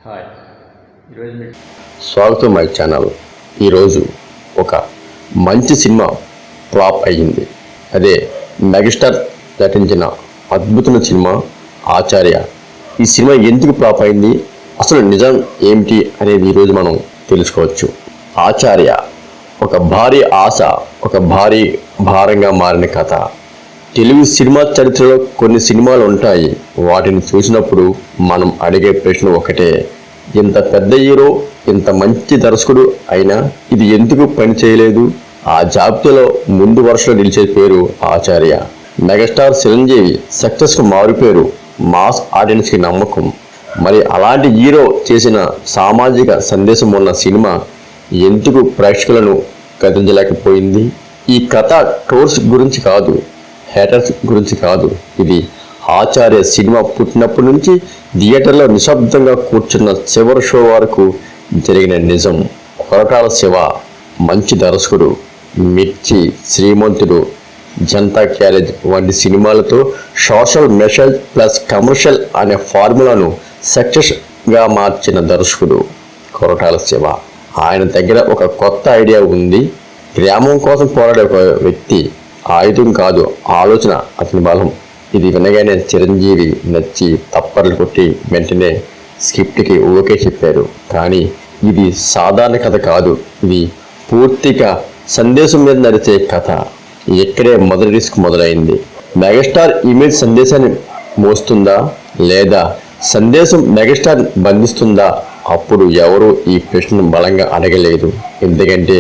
Hi, ఈరోజు మీకు స్వాగతం మై ఛానల్. ఈరోజు ఒక మంచి సినిమా ఫ్లాప్ అయ్యింది. అదే మెగాస్టార్ నటించిన అద్భుతమైన సినిమా ఆచార్య. ఈ సినిమా ఎందుకు ఫ్లాప్ అయింది, అసలు నిజం ఏమిటి అనేది ఈరోజు మనం తెలుసుకోవచ్చు. ఆచార్య ఒక భారీ ఆశ, ఒక భారీ భారంగా మారిన కథ. తెలుగు సినిమా చరిత్రలో కొన్ని సినిమాలు ఉంటాయి, వాటిని చూసినప్పుడు మనం అడిగే ప్రశ్న ఒకటే: ఇంత పెద్ద హీరో, ఇంత మంచి దర్శకుడు అయినా ఇది ఎందుకు పని చేయలేదు? ఆ జాబితాలో ముందు వరుసలో నిలిచే పేరు ఆచార్య. మెగాస్టార్ చిరంజీవి సక్సెస్కు మారుపేరు, మాస్ ఆడియన్స్కి నమ్మకం. మరి అలాంటి హీరో చేసిన సామాజిక సందేశం ఉన్న సినిమా ఎందుకు ప్రేక్షకులను కదిలించలేకపోయింది? ఈ కథ టోర్స్ గురించి కాదు, హేటర్స్ గురించి కాదు. ఇది ఆచార్య సినిమా పుట్టినప్పటి నుంచి థియేటర్లో నిశ్శబ్దంగా కూర్చున్న చివరి షో వరకు జరిగిన నిజం. కొరటాల శివ మంచి దర్శకుడు, మిర్చి, శ్రీమంతుడు, జనతా గ్యారేజ్ వంటి సినిమాలతో సోషల్ మెసేజ్ ప్లస్ కమర్షియల్ అనే ఫార్ములాను సక్సెస్గా మార్చిన దర్శకుడు కొరటాల శివ. ఆయన దగ్గర ఒక కొత్త ఐడియా ఉంది. గ్రామం కోసం పోరాడే ఒక వ్యక్తి, ఆయుధం కాదు ఆలోచన అతని బలం. ఇది వినగానే చిరంజీవి నచ్చి తప్పర్లు కొట్టి వెంటనే స్క్రిప్ట్కి ఓకే చెప్పారు. కానీ ఇది సాధారణ కథ కాదు, ఇది పూర్తిగా సందేశం మీద నడిచే కథ. ఇక్కడే మొదటి రిస్క్ మొదలైంది. మెగాస్టార్ ఇమేజ్ సందేశాన్ని మోస్తుందా, లేదా సందేశం మెగాస్టార్ బంధిస్తుందా? అప్పుడు ఎవరూ ఈ ప్రశ్నను బలంగా అడగలేదు. ఎందుకంటే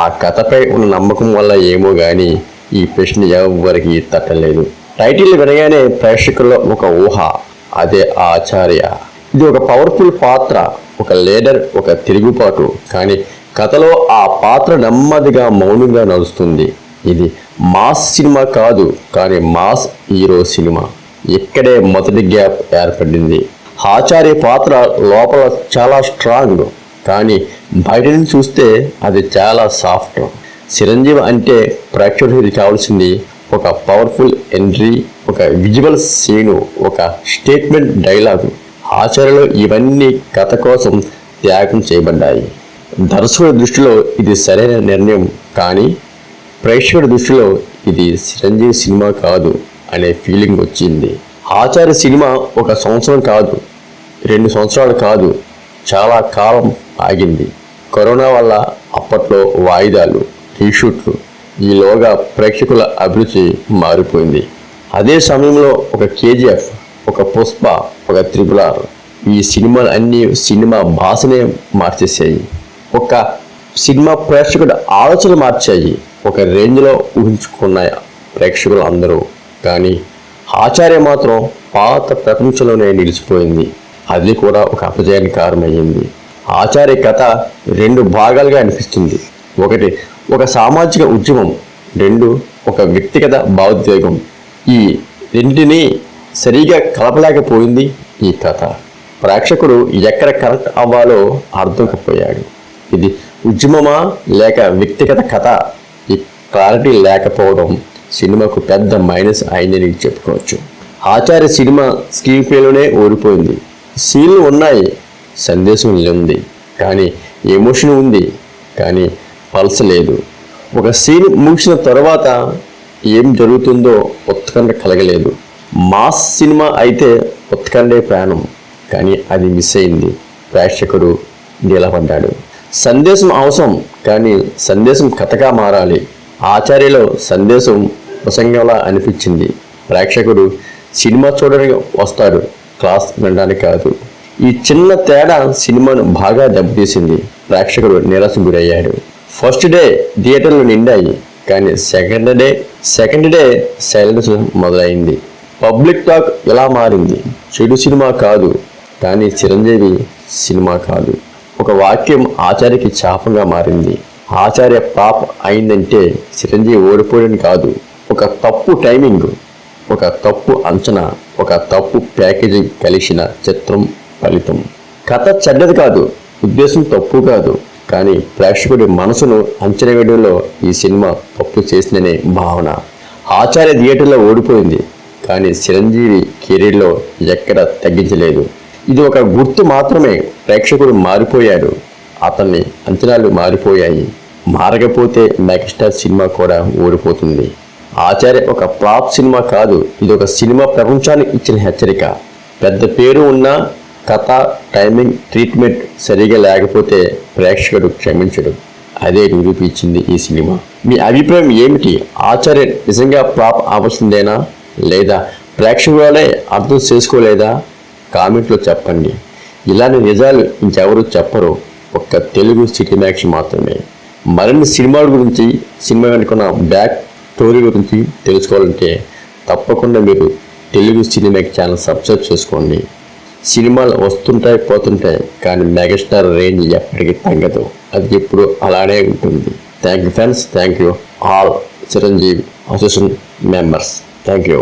ఆ కథపై ఉన్న నమ్మకం వల్ల ఏమో కానీ ఈ ప్రశ్న ఎవరికి తట్టలేదు. టైటిల్ వినగానే ప్రేక్షకుల్లో ఒక ఊహ, అదే ఆచార్య. ఇది ఒక పవర్ఫుల్ పాత్ర, ఒక లీడర్, ఒక తిరుగుబాటు. కానీ కథలో ఆ పాత్ర నెమ్మదిగా మౌనంగా నడుస్తుంది. ఇది మాస్ సినిమా కాదు, కానీ మాస్ హీరో సినిమా. ఇక్కడే మొదటి గ్యాప్ ఏర్పడింది. ఆచార్య పాత్ర లోపల చాలా స్ట్రాంగ్, కానీ బయట నుంచి చూస్తే అది చాలా సాఫ్ట్. చిరంజీవి అంటే ప్రేక్షకుడికి కావాల్సింది ఒక పవర్ఫుల్ ఎంట్రీ, ఒక విజువల్ సీను, ఒక స్టేట్మెంట్ డైలాగు. ఆచార్యలో ఇవన్నీ కథ కోసం త్యాగం చేయబడ్డాయి. దర్శకుడి దృష్టిలో ఇది సరైన నిర్ణయం, కానీ ప్రేక్షకుడి దృష్టిలో ఇది చిరంజీవి సినిమా కాదు అనే ఫీలింగ్ వచ్చింది. ఆచార్య సినిమా ఒక సంవత్సరం కాదు, 2 సంవత్సరాలు కాదు, చాలా కాలం ఆగింది. కరోనా వల్ల అప్పట్లో వాయిదాలు, రీషూట్లు. ఈలోగా ప్రేక్షకుల అభిరుచి మారిపోయింది. అదే సమయంలో ఒక కేజీఎఫ్, ఒక పుష్ప, ఒక RRR, ఈ సినిమాలు అన్నీ సినిమా భాషనే మార్చేసాయి. ఒక సినిమా ప్రేక్షకుడు ఆలోచన మార్చాయి. ఒక రేంజ్లో ఊహించుకున్న ప్రేక్షకులు అందరూ. కానీ ఆచార్య మాత్రం పాత ప్రపంచంలోనే నిలిచిపోయింది. అది కూడా ఒక అపజయానికి కారణమయ్యింది. ఆచార్య కథ 2 భాగాలుగా అనిపిస్తుంది. ఒకటి ఒక సామాజిక ఉద్యమం, 2 ఒక వ్యక్తిగత భావోద్వేగం. ఈ రెంటిని సరిగా కలపలేకపోయింది ఈ కథ. ప్రేక్షకుడు ఎక్కడ కనెక్ట్ అవ్వాలో అర్థం కాకపోయాడు. ఇది ఉద్యమమా లేక వ్యక్తిగత కథ? ఈ క్లారిటీ లేకపోవడం సినిమాకు పెద్ద మైనస్ అయిందని చెప్పుకోవచ్చు. ఆచార్య సినిమా స్క్రీన్ ప్లేలోనే ఓడిపోయింది. సీన్లు ఉన్నాయి, సందేశం ఉంది, కానీ ఎమోషన్ ఉంది, కానీ పల్స్ లేదు. ఒక సీన్ ముగిసిన తర్వాత ఏం జరుగుతుందో ఉత్కంఠ కలగలేదు. మాస్ సినిమా అయితే ఉత్కంఠే ప్రాణం, కానీ అది మిస్ అయింది. ప్రేక్షకుడు నిలబడ్డాడు. సందేశం అవసరం, కానీ సందేశం కథగా మారాలి. ఆచార్యలో సందేశం ప్రసంగంలా అనిపించింది. ప్రేక్షకుడు సినిమా చూడడానికి వస్తాడు, క్లాస్ వినడానికి కాదు. ఈ చిన్న తేడా సినిమాను బాగా దెబ్బతీసింది. ప్రేక్షకుడు నిరాశ గురయ్యాడు. ఫస్ట్ డే థియేటర్లు నిండాయి, కానీ సెకండ్ డే సైలెన్స్ మొదలైంది. పబ్లిక్ టాక్ ఎలా మారింది? చెడు సినిమా కాదు, కానీ చిరంజీవి సినిమా కాదు. ఒక వాక్యం ఆచార్యకి శాపంగా మారింది. ఆచార్య పాప్ అయిందంటే చిరంజీవి ఓడిపోవడం కాదు, ఒక తప్పు టైమింగ్, ఒక తప్పు అంచనా, ఒక తప్పు ప్యాకేజింగ్ కలిసిన చిత్రం ఫలితం. కథ చెడ్డది కాదు, ఉద్దేశం తప్పు కాదు, కానీ ప్రేక్షకుడి మనసును అంచనా వేయడంలో ఈ సినిమా తప్పు చేసిందనే భావన. ఆచార్య థియేటర్లో ఓడిపోయింది, కానీ చిరంజీవి కెరీర్లో ఎక్కడ తగ్గించలేదు. ఇది ఒక గుర్తు మాత్రమే. ప్రేక్షకుడు మారిపోయాడు, అతన్ని అంచనాలు మారిపోయాయి. మారకపోతే మెగాస్టార్ సినిమా కూడా ఓడిపోతుంది. ఆచార్య ఒక ఫ్లాప్ సినిమా కాదు, ఇది ఒక సినిమా ప్రపంచానికి ఇచ్చిన హెచ్చరిక. పెద్ద పేరు ఉన్న కథ, టైమింగ్, ట్రీట్మెంట్ సరిగా లేకపోతే ప్రేక్షకుడు క్షమించడు. అదే నిరూపించింది ఈ సినిమా. మీ అభిప్రాయం ఏమిటి? ఆచార్య నిజంగా ఫ్లాప్ అవ్వాల్సిందేనా, లేదా ప్రేక్షకులే అర్థం చేసుకోలేదా? కామెంట్లో చెప్పండి. ఇలాంటి నిజాలు ఇంకెవరు చెప్పరు, ఒక్క తెలుగు సినిమాక్స్ మాత్రమే. మరిన్ని సినిమాల గురించి, సినిమా వెనుకున్న బ్యాక్ స్టోరీ గురించి తెలుసుకోవాలంటే తప్పకుండా మీరు తెలుగు సినిమాక్స్ ఛానల్ సబ్స్క్రైబ్ చేసుకోండి. సినిమాలు వస్తుంటాయి, పోతుంటాయి, కానీ మెగాస్టార్ రేంజ్ ఎప్పటికీ తగ్గదు. అది ఎప్పుడు అలానే ఉంటుంది. Thank you friends, thank you all Chiranjeevi association members. Thank you.